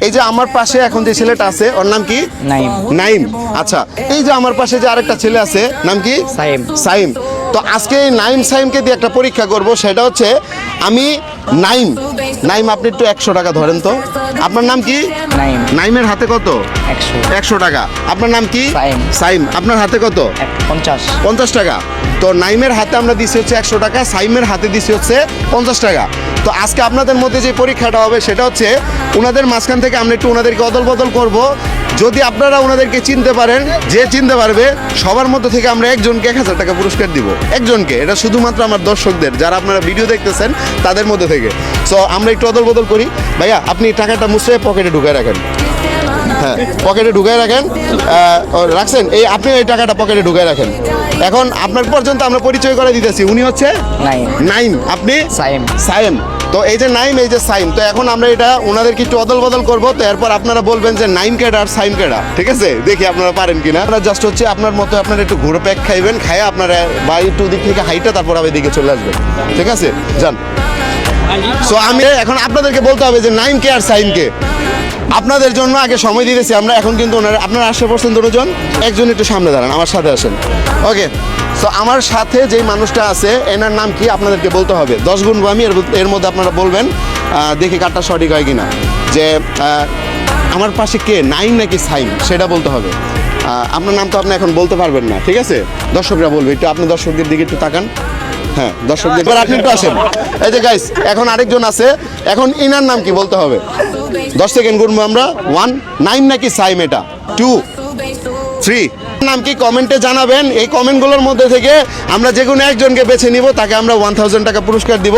এই যে আমার পাশে এখন যে ছেলেটা আছে ওর নাম কি? নাইম। নাইম। আচ্ছা, এই যে আমার পাশে যে আরেকটা ছেলে আছে নাম কি? সাইম। সাইম। তো আজকে এই নাইম সাইমকে দিয়ে একটা পরীক্ষা করব, সেটা হচ্ছে আমি নাইম। নাইম, আপনি একটু 100 টাকা ধরেন তো। আপনার নাম কি? নাইম। নাইমের হাতে কত? 100। 100 টাকা। আপনার নাম কি? সাইম। সাইম, আপনার হাতে কত? 50। 50 টাকা। তো নাইমের হাতে আমরা দিচ্ছি হচ্ছে 100 টাকা, সাইমের হাতে দিচ্ছি হচ্ছে 50 টাকা। তো আজকে আপনাদের মধ্যে যে পরীক্ষাটা হবে সেটা হচ্ছে ওনাদের মাঝখান থেকে আমরা একটু ওনাদেরকে অদল বদল করব। যদি আপনারা ওনাদেরকে চিনতে পারেন, যে চিনতে পারবে সবার মধ্যে থেকে আমরা একজনকে 1000 টাকা পুরস্কার দিব। একজনকে, এটা শুধুমাত্র আমার দর্শকদের, যারা আপনারা ভিডিও দেখতেছেন তাদের মধ্যে থেকে। সো আমরা একটু অদল বদল করি। ভাইয়া, আপনি টাকাটা মুছড়ে পকেটে ঢুকায় রাখেন। হ্যাঁ, পকেটে ঢুকায় রাখেন। রাখছেন? এই আপনি এই টাকাটা পকেটে ঢুকায় রাখেন। এখন আপনার পর্যন্ত আমরা পরিচয় করে দিতেছি। উনি হচ্ছে নাইম। নাইম, আপনি সাইম। সাইম। তো এই যে নাইম, এই যে সাইম। তো এখন আমরা এটা ওনাদেরকে একটু অদল বদল করবো। তো এরপর আপনারা বলবেন যে নাইম কেডা আর সাইম কেডা। ঠিক আছে, দেখি আপনারা পারেন কিনা। আপনারা জাস্ট হচ্ছে আপনার মতো আপনারা একটু ঘুরে প্যাক খাইবেন, খাইয়ে আপনারা বা একটু দিক থেকে হাইটা তারপর আবার এদিকে চলে আসবেন। ঠিক আছে, যান। সো আমি এখন আপনাদেরকে বলতে হবে যে নাইম কে আর সাইম কে। আপনাদের জন্য আগে সময় দিতেছি আমরা। এখন কিন্তু ওনারা আপনারা 80% দুজন, একজন একটু সামনে দাঁড়ান, আমার সাথে আসেন। ওকে, সো আমার সাথে যেই মানুষটা আছে এনার নাম কি আপনাদেরকে বলতে হবে। 10 গুনবো আমি, এর মধ্যে আপনারা বলবেন, দেখি কারটা সঠিক হয় কিনা। যে আমার পাশে কে, নাইম নাকি সাইম, সেটা বলতে হবে। আপনার নাম তো আপনি এখন বলতে পারবেন না, ঠিক আছে? দর্শকরা বলবে, একটু আপনি দর্শকদের দিকে একটু তাকান। হ্যাঁ, দর্শকদের এবার আপনি একটু আসেন। এই যে গাইস, এখন আরেকজন আছে, এখন ইনার নাম কি বলতে হবে। 10 সেকেন্ড গুনবো আমরা। 1, নাইম নাকি সাইম, এটা 2, 3। নাম কি কমেন্টে জানাবেন। এই কমেন্টগুলোর মধ্যে থেকে আমরা যে কোনো একজনকে বেছে নিব, তাকে আমরা 1000 টাকা পুরস্কার দিব।